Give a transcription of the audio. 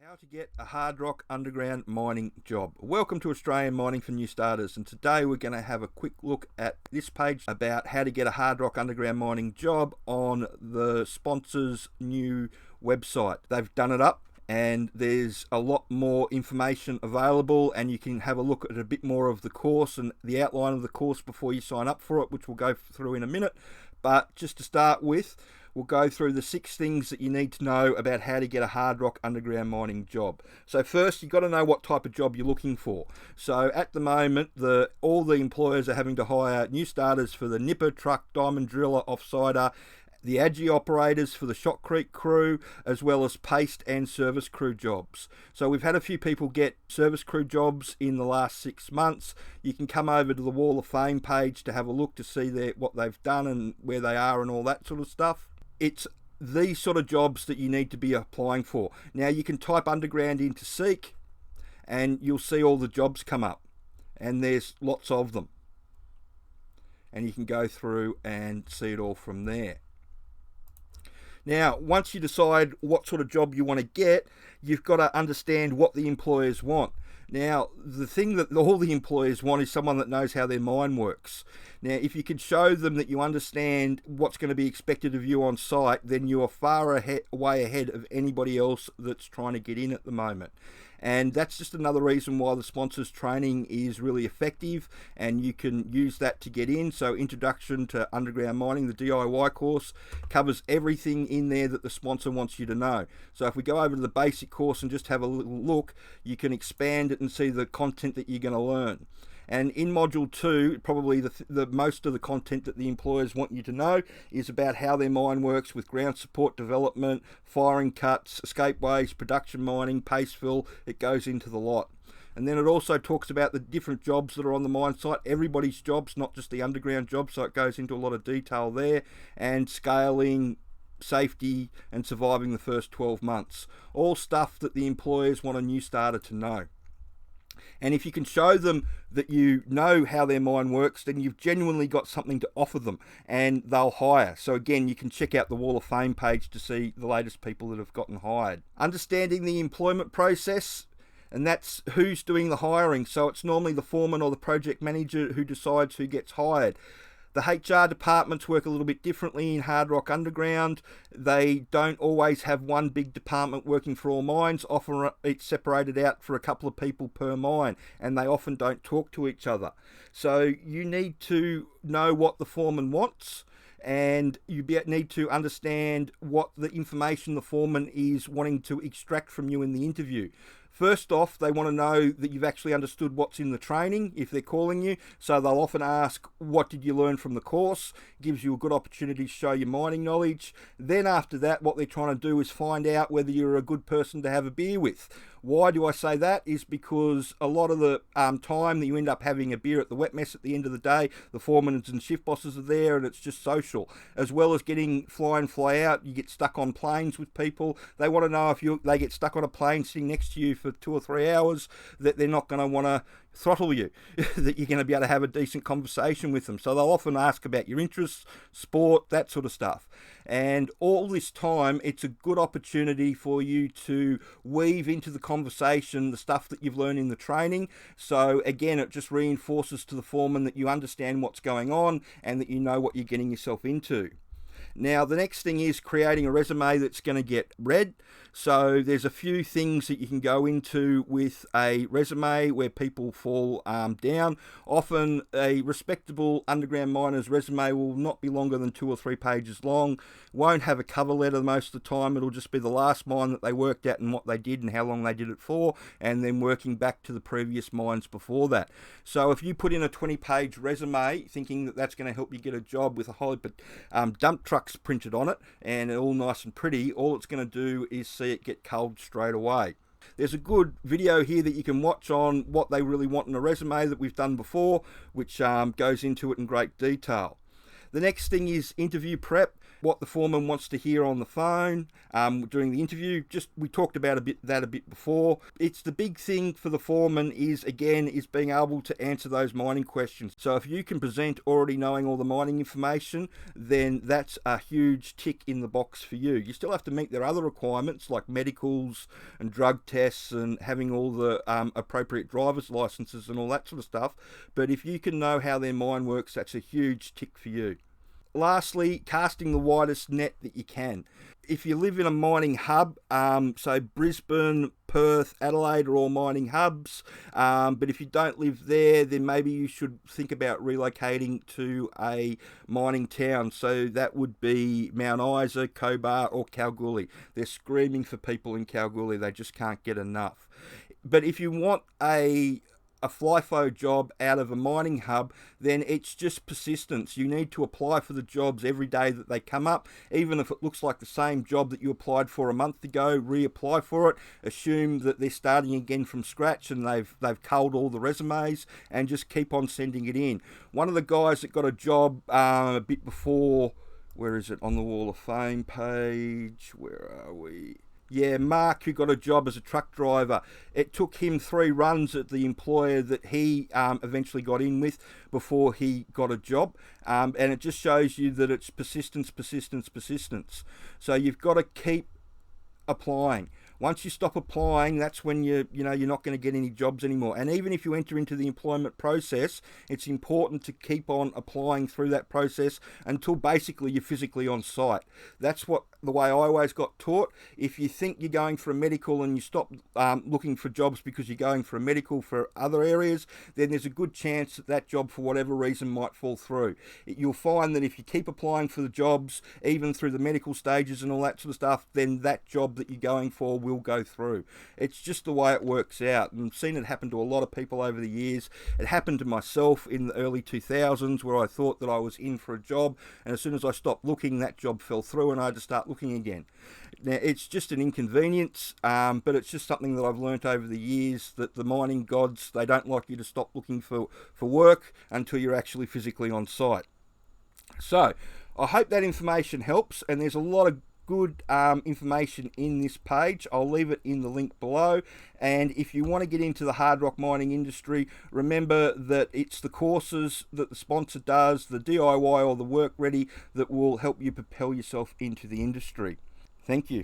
How to get a hard rock underground mining job. Welcome to Australian Mining for New Starters, and today we're going to have a quick look at this page about how to get a hard rock underground mining job on the sponsor's new website. They've done it up and there's a lot more information available, and you can have a look at a bit more of the course and the outline of the course before you sign up for it, which we'll go through in a minute. But just to start with, we'll go through the 6 things that you need to know about how to get a hard rock underground mining job. So first, you've got to know what type of job you're looking for. So at the moment, all the employers are having to hire new starters for the nipper, truck, diamond driller, offsider, the Agi operators for the shotcrete crew, as well as paste and service crew jobs. So we've had a few people get service crew jobs in the last 6 months. You can come over to the Wall of Fame page to have a look to see what they've done and where they are and all that sort of stuff. It's these sort of jobs that you need to be applying for. Now you can type underground into Seek and you'll see all the jobs come up, and there's lots of them. And you can go through and see it all from there. Now, once you decide what sort of job you want to get, you've got to understand what the employers want. Now, the thing that all the employers want is someone that knows how their mine works. Now, if you can show them that you understand what's going to be expected of you on site, then you are way ahead of anybody else that's trying to get in at the moment. And that's just another reason why the sponsor's training is really effective, and you can use that to get in. So Introduction to Underground Mining, the DIY course, covers everything in there that the sponsor wants you to know. So if we go over to the basic course and just have a little look, you can expand it and see the content that you're going to learn. And in Module 2, probably the most of the content that the employers want you to know is about how their mine works with ground support development, firing cuts, escapeways, production mining, paste fill. It goes into the lot. And then it also talks about the different jobs that are on the mine site, everybody's jobs, not just the underground jobs, so it goes into a lot of detail there, and scaling, safety, and surviving the first 12 months. All stuff that the employers want a new starter to know. And if you can show them that you know how their mine works, then you've genuinely got something to offer them and they'll hire. So again, you can check out the Wall of Fame page to see the latest people that have gotten hired. Understanding the employment process, and that's who's doing the hiring. So it's normally the foreman or the project manager who decides who gets hired. The HR departments work a little bit differently in Hard Rock Underground. They don't always have one big department working for all mines. Often it's separated out for a couple of people per mine, and they often don't talk to each other. So you need to know what the foreman wants, and you need to understand what the information the foreman is wanting to extract from you in the interview. First off, they want to know that you've actually understood what's in the training if they're calling you. So they'll often ask, what did you learn from the course? Gives you a good opportunity to show your mining knowledge. Then after that, what they're trying to do is find out whether you're a good person to have a beer with. Why do I say that? Is because a lot of the time that you end up having a beer at the wet mess at the end of the day, the foremen and shift bosses are there and it's just social. As well as getting fly in, fly out, you get stuck on planes with people. They want to know if they get stuck on a plane sitting next to you for 2 or 3 hours, that they're not going to want to throttle you, that you're going to be able to have a decent conversation with them. So they'll often ask about your interests, sport, that sort of stuff. And all this time, it's a good opportunity for you to weave into the conversation the stuff that you've learned in the training. So again, it just reinforces to the foreman that you understand what's going on and that you know what you're getting yourself into. Now, the next thing is creating a resume that's going to get read. So there's a few things that you can go into with a resume where people fall down. Often a respectable underground miner's resume will not be longer than 2 or 3 pages long. Won't have a cover letter most of the time. It'll just be the last mine that they worked at and what they did and how long they did it for, and then working back to the previous mines before that. So if you put in a 20-page resume thinking that that's going to help you get a job with a whole heap of dump trucks printed on it and all nice and pretty, all it's going to do is see it get culled straight away. There's a good video here that you can watch on what they really want in a resume that we've done before, which goes into it in great detail. The next thing is interview prep. what the foreman wants to hear on the phone during the interview. We talked about that a bit before. It's the big thing for the foreman is being able to answer those mining questions. So if you can present already knowing all the mining information, then that's a huge tick in the box for you. You still have to meet their other requirements like medicals and drug tests and having all the appropriate driver's licenses and all that sort of stuff. But if you can know how their mine works, that's a huge tick for you. Lastly, casting the widest net that you can. If you live in a mining hub, so Brisbane, Perth, Adelaide are all mining hubs, but if you don't live there, then maybe you should think about relocating to a mining town. So that would be Mount Isa, Cobar or Kalgoorlie. They're screaming for people in Kalgoorlie. They just can't get enough. But if you want a FIFO job out of a mining hub, then it's just persistence. You need to apply for the jobs every day that they come up. Even if it looks like the same job that you applied for a month ago, reapply for it. Assume that they're starting again from scratch and they've culled all the resumes, and just keep on sending it in. One of the guys that got a job a bit before, where is it on the Wall of Fame page? Where are we? Yeah, Mark, who got a job as a truck driver. It took him 3 runs at the employer that he eventually got in with before he got a job. And it just shows you that it's persistence, persistence, persistence. So you've got to keep applying. Once you stop applying, that's when you're not going to get any jobs anymore. And even if you enter into the employment process, it's important to keep on applying through that process until basically you're physically on site. That's the way I always got taught. If you think you're going for a medical and you stop looking for jobs because you're going for a medical for other areas, then there's a good chance that job, for whatever reason, might fall through. You'll find that if you keep applying for the jobs, even through the medical stages and all that sort of stuff, then that job that you're going for will go through. It's just the way it works out, and I've seen it happen to a lot of people over the years. It happened to myself in the early 2000s, where I thought that I was in for a job, and as soon as I stopped looking, that job fell through and I had to start looking again. Now, it's just an inconvenience, but it's just something that I've learnt over the years, that the mining gods, they don't like you to stop looking for work until you're actually physically on site. So I hope that information helps, and there's a lot of good information in this page. I'll leave it in the link below. And if you want to get into the hard rock mining industry, remember that it's the courses that the sponsor does, the DIY or the work ready, that will help you propel yourself into the industry. Thank you.